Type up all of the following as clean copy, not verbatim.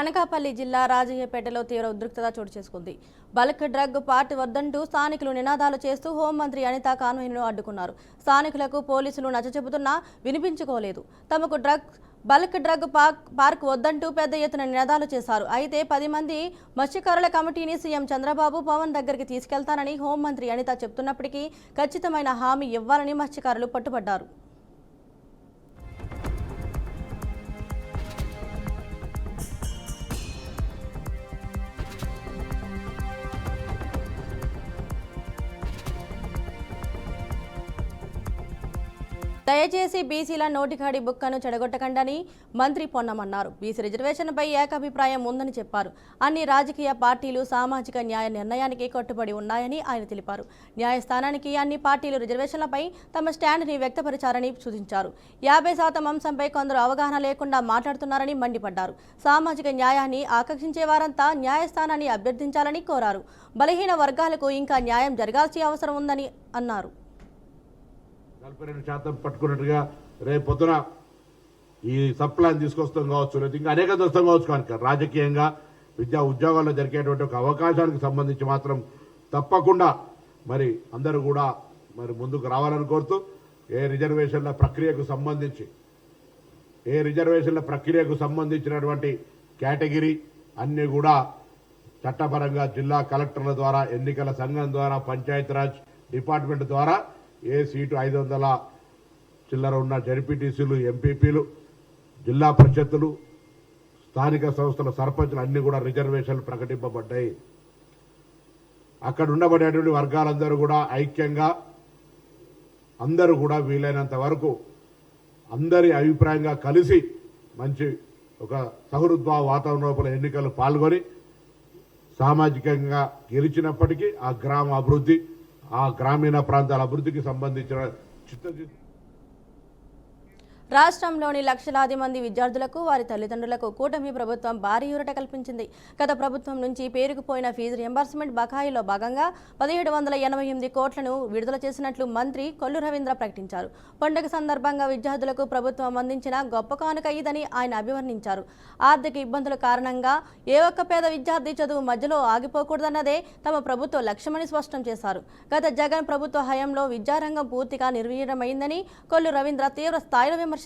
అనకాపల్లి జిల్లా రాజయ్యపేటలో తీవ్ర ఉద్రిక్తత చోటు చేసుకుంది. బల్క్ డ్రగ్ పార్ట్ వద్దంటూ స్థానికులు నినాదాలు చేస్తూ హోంమంత్రి అనిత కాన్వాయ్ను అడ్డుకున్నారు. స్థానికులకు పోలీసులు నచ్చచెబుతున్నా వినిపించుకోలేదు. తమకు బల్క్ డ్రగ్ పార్క్ వద్దంటూ పెద్ద ఎత్తున నినాదాలు చేశారు. అయితే 10 మంది మత్స్యకారుల కమిటీని సీఎం చంద్రబాబు పవన్ దగ్గరికి తీసుకెళ్తానని హోంమంత్రి అనిత చెబుతున్నప్పటికీ ఖచ్చితమైన హామీ ఇవ్వాలని మత్స్యకారులు పట్టుబడ్డారు. దయచేసి బీసీల నోటికాడి బుక్కను చెడగొట్టకండని మంత్రి పొన్నమన్నారు. బీసీ రిజర్వేషన్పై ఏకాభిప్రాయం ఉందని చెప్పారు. అన్ని రాజకీయ పార్టీలు సామాజిక న్యాయ నిర్ణయానికి కట్టుబడి ఉన్నాయని ఆయన తెలిపారు. న్యాయస్థానానికి అన్ని పార్టీలు రిజర్వేషన్లపై తమ స్టాండ్ని వ్యక్తపరిచారని సూచించారు. 50% అంశంపై కొందరు అవగాహన లేకుండా మాట్లాడుతున్నారని మండిపడ్డారు. సామాజిక న్యాయాన్ని ఆకాంక్షించే వారంతా న్యాయస్థానాన్ని అభ్యర్థించాలని కోరారు. బలహీన వర్గాలకు ఇంకా న్యాయం జరగాల్సిన అవసరం ఉందని అన్నారు. 42% పట్టుకున్నట్టుగా రేపు పొద్దున ఈ సబ్ ప్లాన్ తీసుకొస్తాం కావచ్చు, లేదా ఇంకా అనేక దోస్తాం కావచ్చు. కనుక రాజకీయంగా విద్యా ఉద్యోగాల్లో జరిగేటువంటి ఒక అవకాశానికి సంబంధించి మాత్రం తప్పకుండా మరి అందరూ కూడా మరి ముందుకు రావాలని కోరుతూ ఏ రిజర్వేషన్ల ప్రక్రియకు సంబంధించినటువంటి కేటగిరీ అన్ని కూడా చట్టపరంగా జిల్లా కలెక్టర్ల ద్వారా, ఎన్నికల సంఘం ద్వారా, పంచాయతీరాజ్ డిపార్ట్మెంట్ ద్వారా ఏ సీటు 500 చిల్లర ఉన్న జడ్పీటీసీలు, ఎంపీపీలు, జిల్లా పరిషత్తులు, స్థానిక సంస్థల సర్పంచులు అన్ని కూడా రిజర్వేషన్లు ప్రకటింపబడ్డాయి. అక్కడ ఉండబడేటువంటి వర్గాలందరూ కూడా ఐక్యంగా అందరూ కూడా వీలైనంత వరకు అందరి అభిప్రాయంగా కలిసి మంచి ఒక సహృద్భావ వాతావరణ లోపల ఎన్నికలు పాల్గొని సామాజికంగా గెలిచినప్పటికీ ఆ గ్రామ అభివృద్ధి, ఆ గ్రామీణ ప్రాంతాల అభివృద్ధికి సంబంధించిన చిత్తశుద్ధి. రాష్ట్రంలోని లక్షలాది మంది విద్యార్థులకు, వారి తల్లిదండ్రులకు కూటమి ప్రభుత్వం భారీ ఊరట కల్పించింది. గత ప్రభుత్వం నుంచి పేరుకుపోయిన ఫీజు రియంబర్స్మెంట్ బకాయిలో భాగంగా 1788 కోట్లను విడుదల చేసినట్లు మంత్రి కొల్లు రవీంద్ర ప్రకటించారు. పండుగ సందర్భంగా విద్యార్థులకు ప్రభుత్వం అందించిన గొప్ప కానుక ఇదని ఆయన అభివర్ణించారు. ఆర్థిక ఇబ్బందుల కారణంగా ఏ ఒక్క పేద విద్యార్థి చదువు మధ్యలో ఆగిపోకూడదన్నదే తమ ప్రభుత్వ లక్ష్యమని స్పష్టం చేశారు. గత జగన్ ప్రభుత్వ హయాంలో విద్యారంగం పూర్తిగా నిర్వీర్యమైందని కొల్లు రవీంద్ర తీవ్ర స్థాయిలో విమర్శించారు.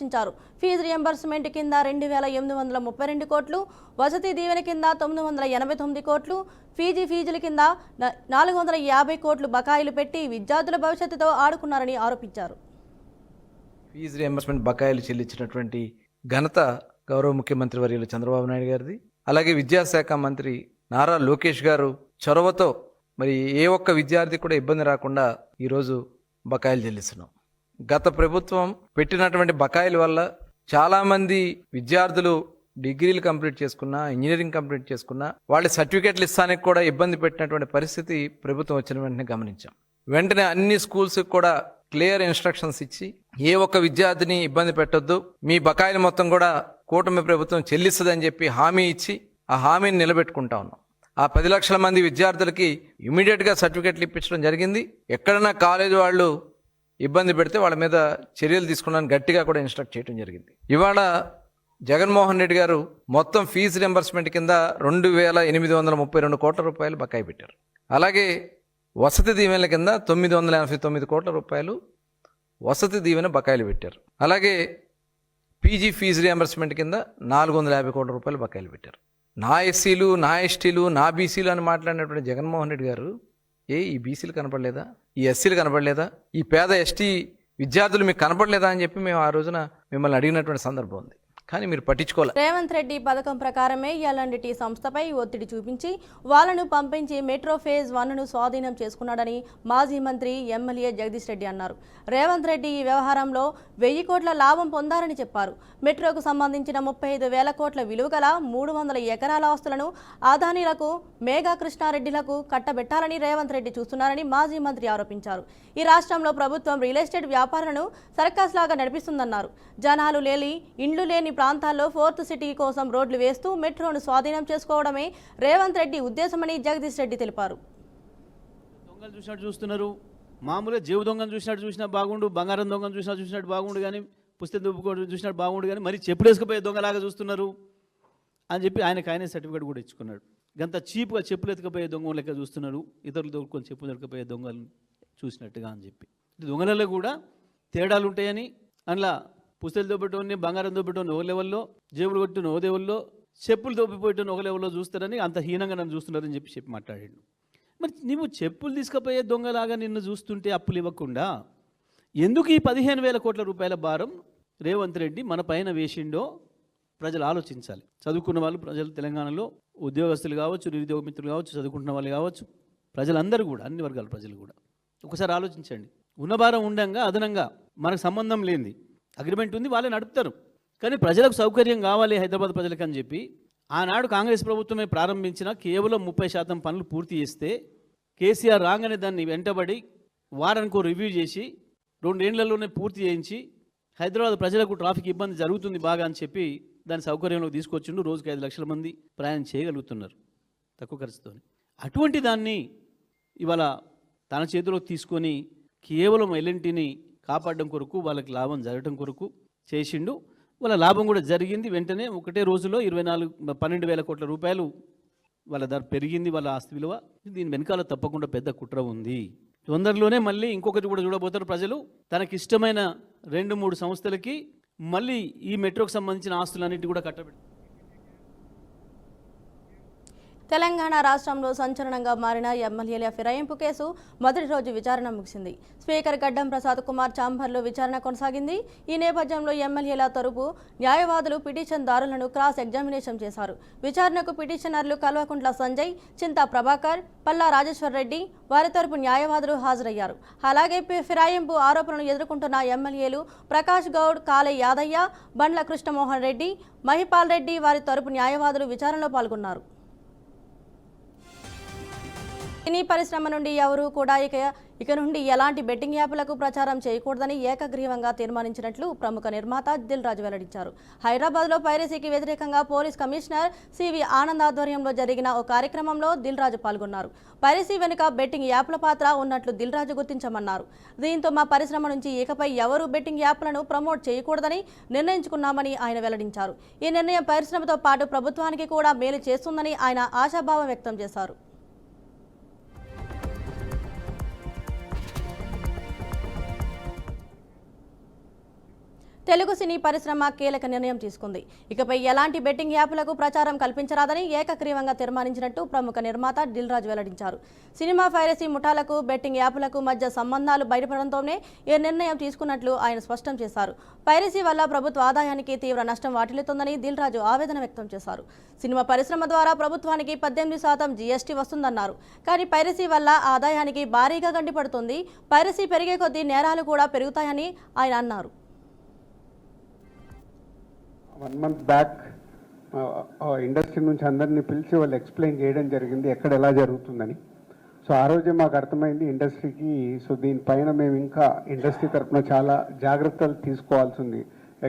ఫీజు రియంబర్స్మెంట్ కింద 2832 కోట్లు, వసతి దీవెన కింద 989 కోట్లు, ఫీజుల కింద 450 కోట్లు బకాయిలు పెట్టి విద్యార్థుల భవిష్యత్తుతో ఆడుకున్నారని ఆరోపించారు. ఫీజు రియంబర్స్మెంట్ బకాయిలు చెల్లించినటువంటి ఘనత గౌరవ ముఖ్యమంత్రి వర్యులు చంద్రబాబు నాయుడు గారిది. అలాగే విద్యాశాఖ మంత్రి నారా లోకేష్ గారు చొరవతో మరి ఏ ఒక్క విద్యార్థి కూడా ఇబ్బంది రాకుండా ఈరోజు బకాయిలు చెల్లిస్తున్నాం. గత ప్రభుత్వం పెట్టినటువంటి బకాయిల వల్ల చాలామంది విద్యార్థులు డిగ్రీలు కంప్లీట్ చేసుకున్నా, ఇంజనీరింగ్ కంప్లీట్ చేసుకున్నా వాళ్ళ సర్టిఫికేట్లు ఇస్తానికి కూడా ఇబ్బంది పెట్టినటువంటి పరిస్థితి ప్రభుత్వం వచ్చిన వెంటనే గమనించాం. వెంటనే అన్ని స్కూల్స్కి కూడా క్లియర్ ఇన్స్ట్రక్షన్స్ ఇచ్చి ఏ ఒక్క విద్యార్థిని ఇబ్బంది పెట్టొద్దు, మీ బకాయిలు మొత్తం కూడా కూటమి ప్రభుత్వం చెల్లిస్తుందని చెప్పి హామీ ఇచ్చి ఆ హామీని నిలబెట్టుకుంటా ఉన్నాం. ఆ 10 లక్షల మంది విద్యార్థులకి ఇమీడియట్గా సర్టిఫికేట్లు ఇప్పించడం జరిగింది. ఎక్కడైనా కాలేజ్ వాళ్ళు ఇబ్బంది పెడితే వాళ్ళ మీద చర్యలు తీసుకున్నాను గట్టిగా కూడా ఇన్స్ట్రక్ట్ చేయడం జరిగింది. ఇవాళ జగన్మోహన్ రెడ్డి గారు మొత్తం ఫీజు రింబర్స్మెంట్ కింద 2832 కోట్ల రూపాయలు బకాయి పెట్టారు. అలాగే వసతి దీవెనల కింద 989 కోట్ల రూపాయలు వసతి దీవెన బకాయిలు పెట్టారు. అలాగే పీజీ ఫీజు రియంబర్స్మెంట్ కింద 450 కోట్ల రూపాయలు బకాయిలు పెట్టారు. నా ఎస్సీలు, నా ఎస్టీలు, నా బీసీలు అని మాట్లాడినటువంటి జగన్మోహన్ రెడ్డి గారు ఈ బీసీలు కనపడలేదా, ఈ ఎస్సీలు కనపడలేదా, ఈ పేద ఎస్టీ విద్యార్థులు మీకు కనపడలేదా అని చెప్పి మేము ఆ రోజున మిమ్మల్ని అడిగినటువంటి సందర్భం ఉంది. కానీ మీరు పట్టించుకోవాలి. రేవంత్ రెడ్డి పథకం ప్రకారమే ఎల్ఎండ్టీ సంస్థపై ఒత్తిడి చూపించి వాళ్ళను పంపించి మెట్రో ఫేజ్ 1ను స్వాధీనం చేసుకున్నాడని మాజీ మంత్రి ఎమ్మెల్యే జగదీష్ రెడ్డి అన్నారు. రేవంత్ రెడ్డి ఈ వ్యవహారంలో 1000 కోట్ల లాభం పొందారని చెప్పారు. మెట్రోకు సంబంధించిన 35,000 కోట్ల విలువ గల 300 ఎకరాల ఆస్తులను అదానీలకు, మేఘా కృష్ణారెడ్డిలకు కట్టబెట్టాలని రేవంత్ రెడ్డి చూస్తున్నారని మాజీ మంత్రి ఆరోపించారు. ఈ రాష్ట్రంలో ప్రభుత్వం రియల్ ఎస్టేట్ వ్యాపారాలను సర్కస్ లాగా నడిపిస్తుందన్నారు. జనాలు లేని, ఇండ్లు లేని ప్రాంతాల్లో 4th సిటీ కోసం రోడ్లు వేస్తూ మెట్రోను స్వాధీనం చేసుకోవడమే రేవంత్ రెడ్డి ఉద్దేశమని జగదీష్ రెడ్డి తెలిపారు. దొంగలు చూసినట్టు చూస్తున్నారు. మామూలుగా జీవ దొంగను చూసినా బాగుండు, బంగారం దొంగను చూసినట్టు బాగుండు, కానీ పుస్తకం దుబ్బుకోవడం చూసినట్టు బాగుండు, కానీ మరి చెప్పులు వేసుకుపోయే దొంగలాగా చూస్తున్నారు. అని చెప్పి ఆయనే సర్టిఫికేట్ కూడా ఇచ్చుకున్నాడు. గంత చీప్గా చెప్పులు ఎత్తుకపోయే దొంగ లెక్క చూస్తున్నారు, ఇతరులు దొరుకుని చెప్పులు ఎత్తుకపోయే దొంగలు చూసినట్టుగా అని చెప్పి. దొంగలలో కూడా తేడాలు ఉంటాయని, అందులో పుస్తలు దోపెట్టోని బంగారం దోపెట్టోని ఒక లెవెల్లో, జేబులు కొట్టిన ఒక లెవెల్లో, చెప్పులు దోపిపోయేటోని ఒక లెవెల్లో చూస్తారని, అంత హీనంగా నన్ను చూస్తున్నారని చెప్పి మాట్లాడాడు. మరి నువ్వు చెప్పులు తీసుకుపోయే దొంగలాగా నిన్ను చూస్తుంటే అప్పులు ఇవ్వకుండా ఎందుకు ఈ 15,000 కోట్ల రూపాయల భారం రేవంత్ రెడ్డి మన పైన వేసిండో ప్రజలు ఆలోచించాలి. చదువుకున్న వాళ్ళు ప్రజలు, తెలంగాణలో ఉద్యోగస్తులు కావచ్చు, నిరుద్యోగ మిత్రులు కావచ్చు, చదువుకుంటున్న వాళ్ళు కావచ్చు, ప్రజలందరూ కూడా, అన్ని వర్గాల ప్రజలు కూడా ఒకసారి ఆలోచించండి. ఉన్న భారం ఉండంగా అదనంగా మనకు సంబంధం లేనిది అగ్రిమెంట్ ఉంది, వాళ్ళే నడుపుతారు. కానీ ప్రజలకు సౌకర్యం కావాలి హైదరాబాద్ ప్రజలకు అని చెప్పి ఆనాడు కాంగ్రెస్ ప్రభుత్వమే ప్రారంభించిన కేవలం 30% పనులు పూర్తి చేస్తే కేసీఆర్ రాగానే దాన్ని వెంటబడి వారానికో రివ్యూ చేసి 2 ఏళ్లలోనే పూర్తి చేయించి హైదరాబాద్ ప్రజలకు ట్రాఫిక్ ఇబ్బంది జరుగుతుంది బాగా అని చెప్పి దాని సౌకర్యంలో తీసుకొచ్చిండు. రోజుకి 5 లక్షల మంది ప్రయాణం చేయగలుగుతున్నారు తక్కువ ఖర్చుతో. అటువంటి దాన్ని ఇవాళ తన చేతిలోకి తీసుకొని కేవలం ఎల్ఎన్టీని కాపాడడం కొరకు, వాళ్ళకి లాభం జరగడం కొరకు చేసిండు. వాళ్ళ లాభం కూడా జరిగింది. వెంటనే ఒకటే రోజులో 12,000 కోట్ల రూపాయలు వాళ్ళ ధర పెరిగింది, వాళ్ళ ఆస్తి విలువ. దీని వెనకాల తప్పకుండా పెద్ద కుట్ర ఉంది. తొందరలోనే మళ్ళీ ఇంకొకటి కూడా చూడబోతారు ప్రజలు. తనకిష్టమైన 2-3 సంస్థలకి మళ్ళీ ఈ మెట్రోకి సంబంధించిన ఆస్తులన్నిటి కూడా కట్టబెట్టి. తెలంగాణ రాష్ట్రంలో సంచలనంగా మారిన ఎమ్మెల్యేల ఫిరాయింపు కేసు మొదటి రోజు విచారణ ముగిసింది. స్పీకర్ గడ్డం ప్రసాద్ కుమార్ ఛాంబర్లో విచారణ కొనసాగింది. ఈ నేపథ్యంలో ఎమ్మెల్యేల తరపు న్యాయవాదులు పిటిషన్దారులను క్రాస్ ఎగ్జామినేషన్ చేశారు. విచారణకు పిటిషనర్లు కల్వకుంట్ల సంజయ్, చింతా ప్రభాకర్, పల్లా రాజేశ్వర్ రెడ్డి, వారి తరపు న్యాయవాదులు హాజరయ్యారు. అలాగే ఫిరాయింపు ఆరోపణలు ఎదుర్కొంటున్న ఎమ్మెల్యేలు ప్రకాష్ గౌడ్, కాలే యాదయ్య, బండ్ల కృష్ణమోహన్ రెడ్డి, మహిపాల్ రెడ్డి వారి తరపు న్యాయవాదులు విచారణలో పాల్గొన్నారు. సినీ పరిశ్రమ నుండి ఎవరూ కూడా ఇక నుండి ఎలాంటి బెట్టింగ్ యాప్లకు ప్రచారం చేయకూడదని ఏకగ్రీవంగా తీర్మానించినట్లు ప్రముఖ నిర్మాత దిల్ రాజు వెల్లడించారు. హైదరాబాద్లో పైరసీకి వ్యతిరేకంగా పోలీస్ కమిషనర్ సివి ఆనంద్ ఆధ్వర్యంలో జరిగిన ఓ కార్యక్రమంలో దిల్ రాజు పాల్గొన్నారు. పైరసీ వెనుక బెట్టింగ్ యాప్ల పాత్ర ఉన్నట్లు దిల్ రాజు గుర్తించమన్నారు. దీంతో మా పరిశ్రమ నుంచి ఇకపై ఎవరూ బెట్టింగ్ యాప్లను ప్రమోట్ చేయకూడదని నిర్ణయించుకున్నామని ఆయన వెల్లడించారు. ఈ నిర్ణయం పరిశ్రమతో పాటు ప్రభుత్వానికి కూడా మేలు చేస్తుందని ఆయన ఆశాభావం వ్యక్తం చేశారు. తెలుగు సినీ పరిశ్రమ కీలక నిర్ణయం తీసుకుంది. ఇకపై ఎలాంటి బెట్టింగ్ యాప్లకు ప్రచారం కల్పించరాదని ఏకగ్రీవంగా తీర్మానించినట్టు ప్రముఖ నిర్మాత దిల్ రాజు వెల్లడించారు. సినిమా పైరసీ ముఠాలకు బెట్టింగ్ యాప్లకు మధ్య సంబంధాలు బయటపడడంతోనే ఈ నిర్ణయం తీసుకున్నట్లు ఆయన స్పష్టం చేశారు. పైరసీ వల్ల ప్రభుత్వ ఆదాయానికి తీవ్ర నష్టం వాటిల్లుతోందని దిల్ రాజు ఆవేదన వ్యక్తం చేశారు. సినిమా పరిశ్రమ ద్వారా ప్రభుత్వానికి 18% జీఎస్టీ వస్తుందన్నారు. కానీ పైరసీ వల్ల ఆదాయానికి భారీగా గండిపడుతుంది. పైరసీ పెరిగే కొద్దీ నేరాలు కూడా పెరుగుతాయని ఆయన అన్నారు. 1 month బ్యాక్ ఇండస్ట్రీ నుంచి అందరినీ పిలిచి వాళ్ళు ఎక్స్ప్లెయిన్ చేయడం జరిగింది ఎక్కడ ఎలా జరుగుతుందని. సో ఆ రోజే మాకు అర్థమైంది ఇండస్ట్రీకి. సో దీనిపైన మేము ఇంకా ఇండస్ట్రీ తరఫున చాలా జాగ్రత్తలు తీసుకోవాల్సి ఉంది.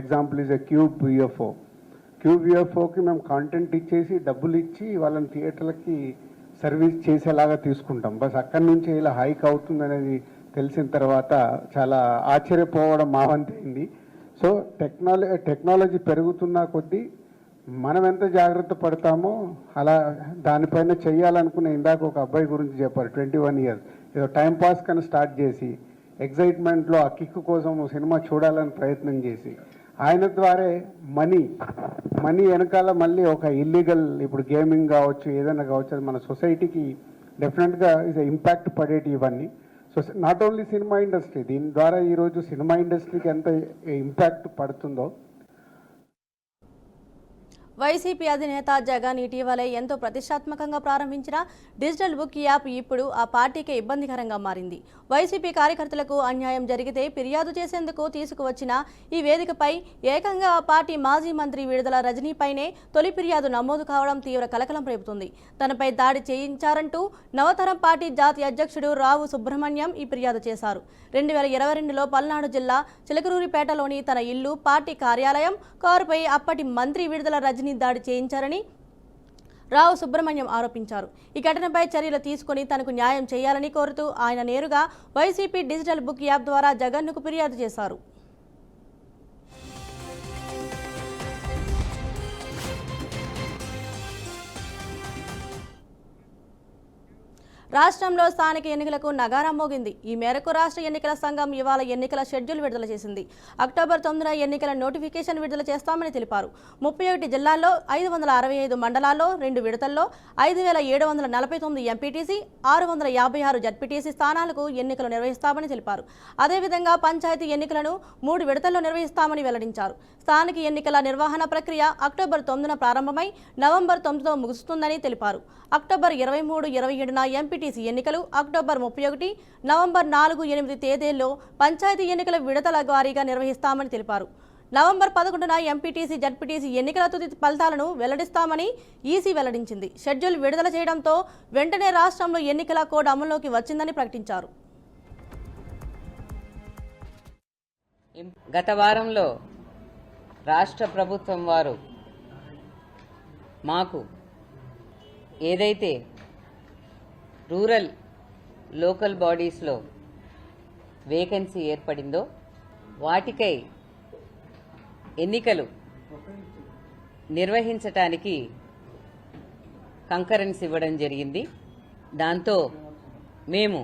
ఎగ్జాంపుల్ ఈజ్ ఎ క్యూబ్ యూఎఫ్ఓకి మేము కాంటెంట్ ఇచ్చేసి డబ్బులు ఇచ్చి వాళ్ళని థియేటర్లకి సర్వీస్ చేసేలాగా తీసుకుంటాం. బస్ అక్కడి నుంచి ఇలా హైక్ అవుతుంది అనేది తెలిసిన తర్వాత చాలా ఆశ్చర్యపోవడం మా వంతైంది. సో టెక్నాలజీ పెరుగుతున్న కొద్దీ మనం ఎంత జాగ్రత్త పడతామో అలా దానిపైన చెయ్యాలనుకునే. ఇందాక ఒక అబ్బాయి గురించి చెప్పారు, 21 years ఏదో టైంపాస్ కన్నా స్టార్ట్ చేసి ఎగ్జైట్మెంట్లో ఆ కిక్ కోసం సినిమా చూడాలని ప్రయత్నం చేసి ఆయన ద్వారా మనీ వెనకాల మళ్ళీ ఒక ఇల్లీగల్, ఇప్పుడు గేమింగ్ కావచ్చు ఏదైనా కావచ్చు, అది మన సొసైటీకి డెఫినెట్గా ఇస్ ఇంపాక్ట్ పడేటి ఇవన్నీ. So not only cinema industry, దీని ద్వారా ఈరోజు సినిమా ఇండస్ట్రీకి ఎంత ఇంపాక్ట్ పడుతుందో. వైసీపీ అధినేత జగన్ ఇటీవలే ఎంతో ప్రతిష్టాత్మకంగా ప్రారంభించిన డిజిటల్ బుక్ యాప్ ఇప్పుడు ఆ పార్టీకే ఇబ్బందికరంగా మారింది. వైసీపీ కార్యకర్తలకు అన్యాయం జరిగితే ఫిర్యాదు చేసేందుకు తీసుకువచ్చిన ఈ వేదికపై ఏకంగా ఆ పార్టీ మాజీ మంత్రి విడుదల రజనీపైనే తొలి ఫిర్యాదు నమోదు కావడం తీవ్ర కలకలం రేపుతుంది. తనపై దాడి చేయించారంటూ నవతరం పార్టీ జాతీయ అధ్యక్షుడు రావు సుబ్రహ్మణ్యం ఈ ఫిర్యాదు చేశారు. 2022లో పల్నాడు జిల్లా చిలకలూరిపేటలోని తన ఇల్లు, పార్టీ కార్యాలయం, కారుపై అప్పటి మంత్రి విడుదల రజనీ దాడి చేయించారని రావు సుబ్రహ్మణ్యం ఆరోపించారు. ఈ ఘటనపై చర్యలు తీసుకుని తనకు న్యాయం చేయాలని కోరుతూ ఆయన నేరుగా వైసీపీ డిజిటల్ బుక్ యాప్ ద్వారా జగన్కు ఫిర్యాదు చేశారు. రాష్ట్రంలో స్థానిక ఎన్నికలకు నగారా మోగింది. ఈ మేరకు రాష్ట్ర ఎన్నికల సంఘం ఇవాళ ఎన్నికల షెడ్యూల్ విడుదల చేసింది. అక్టోబర్ 9న ఎన్నికల నోటిఫికేషన్ విడుదల చేస్తామని తెలిపారు. 31 జిల్లాల్లో 565 మండలాల్లో 2 విడతల్లో 5749 ఎంపీటీసీ 656 జడ్పీటీసీ స్థానాలకు ఎన్నికలు నిర్వహిస్తామని తెలిపారు. అదేవిధంగా పంచాయతీ ఎన్నికలను 3 విడతల్లో నిర్వహిస్తామని వెల్లడించారు. స్థానిక ఎన్నికల నిర్వహణ ప్రక్రియ అక్టోబర్ 9న ప్రారంభమై నవంబర్ 9తో ముగుస్తుందని తెలిపారు. అక్టోబర్ 23, 27న ఎంపీటీసీ ఎన్నికలు, అక్టోబర్ 31, నవంబర్ 4, 8 తేదీల్లో పంచాయతీ ఎన్నికల విడతల వారీగా నిర్వహిస్తామని తెలిపారు. నవంబర్ 11న ఎంపీటీసీ, జడ్పీటీసీ ఎన్నికల తుది ఫలితాలను వెల్లడిస్తామని ఈసీ వెల్లడించింది. షెడ్యూల్ విడుదల చేయడంతో వెంటనే రాష్ట్రంలో ఎన్నికల కోడ్ అమల్లోకి వచ్చిందని ప్రకటించారు. గత వారంలో రాష్ట్ర ప్రభుత్వం వారు మాకు ఏదైతే రూరల్ లోకల్ బాడీస్లో వేకెన్సీ ఏర్పడిందో వాటికై ఎన్నికలు నిర్వహించటానికి కంకరెన్స్ ఇవ్వడం జరిగింది. దాంతో మేము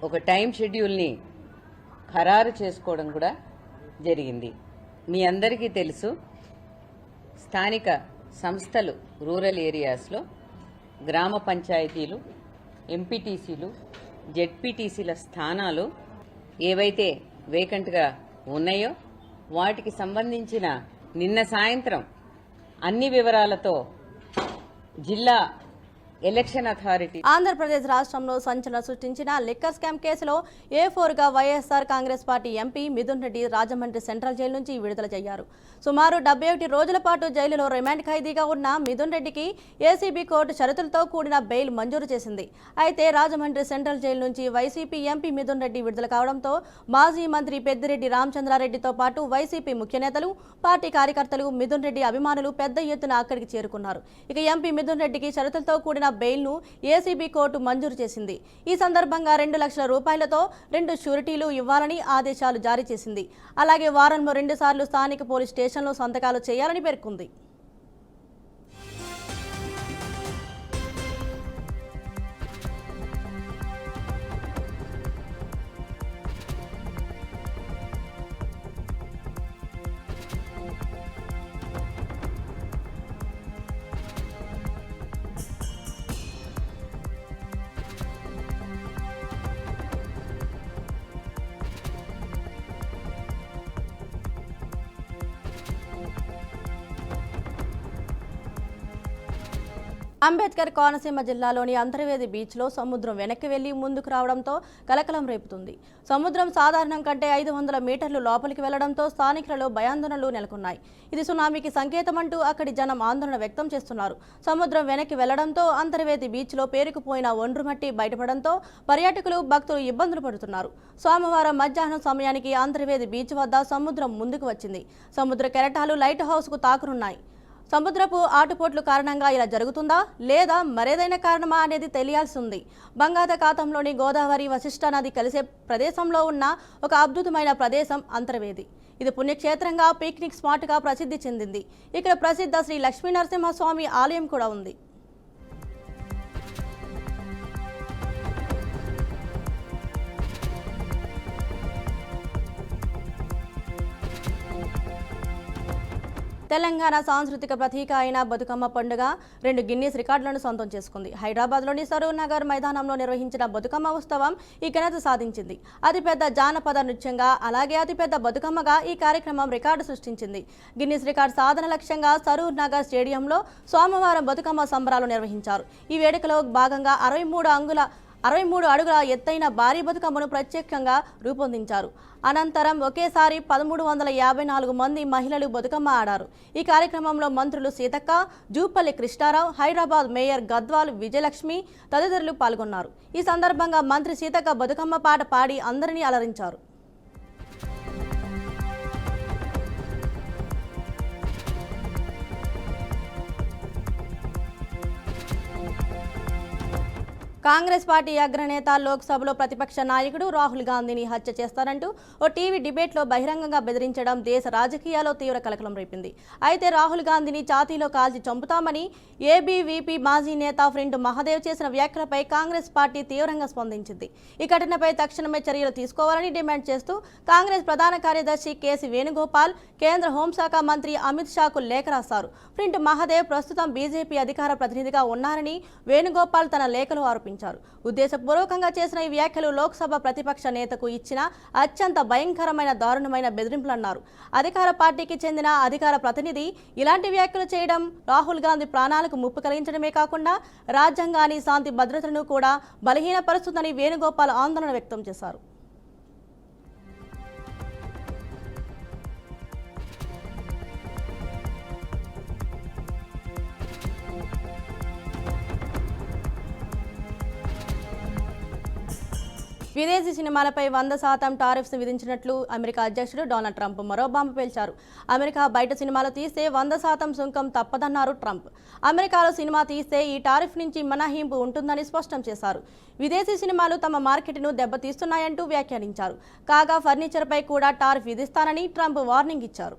ఒక టైం షెడ్యూల్ని ఖరారు చేసుకోవడం కూడా జరిగింది. మీ అందరికీ తెలుసు, స్థానిక సంస్థలు రూరల్ ఏరియాస్లో గ్రామ పంచాయతీలు, ఎంపీటీసీలు, జెడ్పీటీసీల స్థానాలు ఏవైతే వేకెంట్గా ఉన్నాయో వాటికి సంబంధించిన నిన్న సాయంత్రం అన్ని వివరాలతో జిల్లా ఎలక్షన్ అథారిటీ ఆంధ్రప్రదేశ్ రాష్ట్రంలో సంచలనం సృష్టించిన లిక్కర్ స్కామ్ కేసులో A4గా YSR Congress Party MP Mithun Reddy Rajahmundry central jail నుంచి విడుదల చేశారు. సుమారు 71 రోజుల పాటు జైలులో రిమాండ్ ఖైదీగా ఉన్న మిథున్ రెడ్డికి ఏసీబీ కోర్టు షరతులతో కూడిన బెయిల్ మంజూరు చేసింది. అయితే రాజమండ్రి సెంట్రల్ జైలు నుంచి వైసీపీ ఎంపీ మిథున్ రెడ్డి విడుదల కావడంతో మాజీ మంత్రి పెద్దిరెడ్డి రామచంద్రారెడ్డితో పాటు వైసీపీ ముఖ్య నేతలు, పార్టీ కార్యకర్తలు, మిథున్ రెడ్డి అభిమానులు పెద్ద ఎత్తున అక్కడికి చేరుకున్నారు. ఇక ఎంపీ మిథున్ రెడ్డికి షరతులతో కూడిన బెయిల్ను ఏసీబీ కోర్టు మంజూరు చేసింది. ఈ సందర్భంగా 2 లక్షల రూపాయలతో 2 షూరిటీలు ఇవ్వాలని ఆదేశాలు జారీ చేసింది. అలాగే వారంలో 2 సార్లు స్థానిక పోలీస్ స్టేషన్లో సంతకాలు చేయాలని పేర్కొంది. అంబేద్కర్ కోనసీమ జిల్లాలోని అంతర్వేది బీచ్లో సముద్రం వెనక్కి వెళ్లి ముందుకు రావడంతో కలకలం రేపుతుంది. సముద్రం సాధారణం కంటే 500 మీటర్లు లోపలికి వెళ్లడంతో స్థానికులలో భయాందోళనలు నెలకొన్నాయి. ఇది సునామీకి సంకేతమంటూ అక్కడి జనం ఆందోళన వ్యక్తం చేస్తున్నారు. సముద్రం వెనక్కి వెళ్లడంతో అంతర్వేది బీచ్లో పేరుకుపోయిన ఒండ్రుమట్టి బయటపడంతో పర్యాటకులు, భక్తులు ఇబ్బందులు పడుతున్నారు. సోమవారం మధ్యాహ్నం సమయానికి అంతర్వేది బీచ్ వద్ద సముద్రం ముందుకు వచ్చింది. సముద్ర కెరటాలు లైట్ హౌస్కు తాకునున్నాయి. సముద్రపు ఆటుపోట్ల కారణంగా ఇలా జరుగుతుందా లేదా మరేదైనా కారణమా అనేది తెలియాల్సి ఉంది. బంగాళాఖాతంలోని గోదావరి, వశిష్ఠ నది కలిసే ప్రదేశంలో ఉన్న ఒక అద్భుతమైన ప్రదేశం అంతర్వేది. ఇది పుణ్యక్షేత్రంగా, పిక్నిక్ స్పాట్గా ప్రసిద్ధి చెందింది. ఇక్కడ ప్రసిద్ధ శ్రీ లక్ష్మీ నరసింహస్వామి ఆలయం కూడా ఉంది. తెలంగాణ సాంస్కృతిక ప్రతీక అయిన బతుకమ్మ పండుగ 2 గిన్నీస్ రికార్డులను సొంతం చేసుకుంది. హైదరాబాద్లోని సరూర్ నగర్ మైదానంలో నిర్వహించిన బతుకమ్మ ఉత్సవం ఈ ఘనత సాధించింది. అతిపెద్ద జానపద నృత్యంగా, అలాగే అతిపెద్ద బతుకమ్మగా ఈ కార్యక్రమం రికార్డు సృష్టించింది. గిన్నీస్ రికార్డు సాధన లక్ష్యంగా సరూర్ నగర్ స్టేడియంలో సోమవారం బతుకమ్మ సంబరాలు నిర్వహించారు. ఈ వేడుకలో భాగంగా 63 అడుగుల ఎత్తైన భారీ బతుకమ్మను ప్రత్యేకంగా రూపొందించారు. అనంతరం ఒకేసారి 1354 మంది మహిళలు బతుకమ్మ ఆడారు. ఈ కార్యక్రమంలో మంత్రులు సీతక్క, జూపల్లి కృష్ణారావు, హైదరాబాద్ మేయర్ గద్వాల్ విజయలక్ష్మి తదితరులు పాల్గొన్నారు. ఈ సందర్భంగా మంత్రి సీతక్క బతుకమ్మ పాట పాడి అందరినీ అలరించారు. కాంగ్రెస్ పార్టీ అగ్రనేత లోక్సభలో ప్రతిపక్ష నాయకుడు రాహుల్ గాంధీని హత్య చేస్తారంటూ ఓ టీవీ డిబేట్లో బహిరంగంగా బెదిరించడం దేశ రాజకీయాల్లో తీవ్ర కలకలం రేపింది. అయితే రాహుల్ గాంధీని ఛాతీలో కాల్చి చంపుతామని ఏబీవీపీ మాజీ నేత ఫ్రెండ్ మహదేవ్ చేసిన వ్యాఖ్యలపై కాంగ్రెస్ పార్టీ తీవ్రంగా స్పందించింది. ఈ ఘటనపై తక్షణమే చర్యలు తీసుకోవాలని డిమాండ్ చేస్తూ కాంగ్రెస్ ప్రధాన కార్యదర్శి కేసీ వేణుగోపాల్ కేంద్ర హోంశాఖ మంత్రి అమిత్ షాకు లేఖ రాశారు. ఫ్రెండ్ మహదేవ్ ప్రస్తుతం బీజేపీ అధికార ప్రతినిధిగా ఉన్నారని వేణుగోపాల్ తన లేఖలో ఆరోపించారు. ఉద్దేశపూర్వకంగా చేసిన ఈ వ్యాఖ్యలు లోక్సభ ప్రతిపక్ష నేతకు ఇచ్చిన అత్యంత భయంకరమైన దారుణమైన బెదిరింపులన్నారు. అధికార పార్టీకి చెందిన అధికార ప్రతినిధి ఇలాంటి వ్యాఖ్యలు చేయడం రాహుల్ గాంధీ ప్రాణాలకు ముప్పు కలిగించడమే కాకుండా రాజ్యాంగాన్ని శాంతి భద్రతలను కూడా బలహీనపరుస్తుందని వేణుగోపాల్ ఆందోళన వ్యక్తం చేశారు. విదేశీ సినిమాలపై 100% టారిఫ్స్ విధించినట్లు అమెరికా అధ్యక్షుడు డొనాల్డ్ ట్రంప్ మరో బాంబు పేల్చారు. అమెరికా బయట సినిమాలు తీస్తే 100% సుంకం తప్పదన్నారు ట్రంప్. అమెరికాలో సినిమా తీస్తే ఈ టారిఫ్ నుంచి మినహాయింపు ఉంటుందని స్పష్టం చేశారు. విదేశీ సినిమాలు తమ మార్కెట్ను దెబ్బతీస్తున్నాయంటూ వ్యాఖ్యానించారు. కాగా ఫర్నిచర్పై కూడా టారిఫ్ విధిస్తానని ట్రంప్ వార్నింగ్ ఇచ్చారు.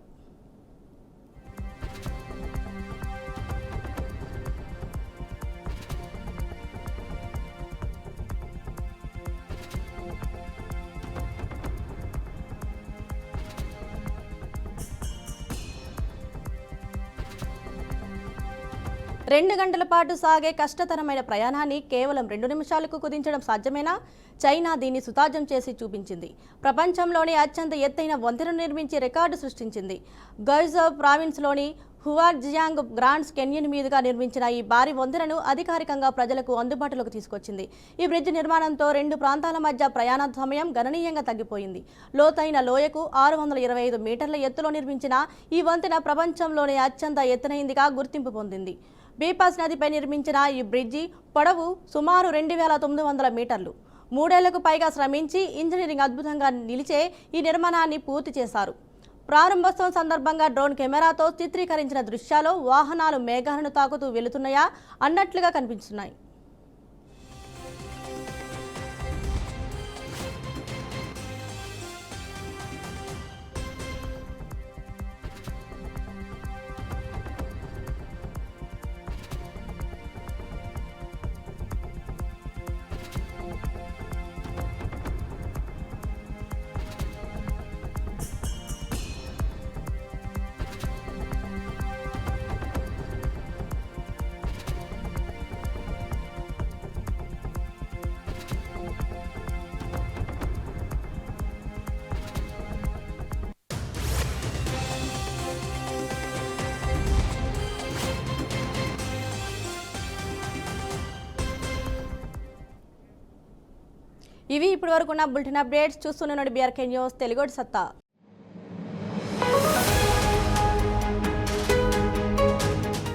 రెండు గంటల పాటు సాగే కష్టతరమైన ప్రయాణాన్ని కేవలం 2 నిమిషాలకు కుదించడం సాధ్యమేనా? చైనా దీన్ని సుతార్జం చేసి చూపించింది. ప్రపంచంలోనే అత్యంత ఎత్తైన వంతెనను నిర్మించి రికార్డు సృష్టించింది. గైజౌ ప్రావిన్స్లోని హువార్జియాంగ్ గ్రాండ్స్ కెన్యన్ మీదుగా నిర్మించిన ఈ భారీ వంతెనను అధికారికంగా ప్రజలకు అందుబాటులోకి తీసుకొచ్చింది. ఈ బ్రిడ్జ్ నిర్మాణంతో 2 ప్రాంతాల మధ్య ప్రయాణ సమయం గణనీయంగా తగ్గిపోయింది. లోతైన లోయకు 625 మీటర్ల ఎత్తులో నిర్మించిన ఈ వంతెన ప్రపంచంలోనే అత్యంత ఎత్తైనదిగా గుర్తింపు పొందింది. బీపాస్ నదిపై నిర్మించిన ఈ బ్రిడ్జి పొడవు సుమారు 2900 మీటర్లు. 3 ఏళ్లకు పైగా శ్రమించి ఇంజనీరింగ్ అద్భుతంగా నిలిచే ఈ నిర్మాణాన్ని పూర్తి చేశారు. ప్రారంభోత్సవం సందర్భంగా డ్రోన్ కెమెరాతో చిత్రీకరించిన దృశ్యాలు వాహనాలు మేఘాలను తాకుతూ వెళుతున్నాయా అన్నట్లుగా కనిపిస్తున్నాయి. ఇవి ఇప్పటివరకు ఉన్న బులెటిన్ అప్డేట్స్. చూస్తూనే BRK న్యూస్ తెలుగు సత్తా.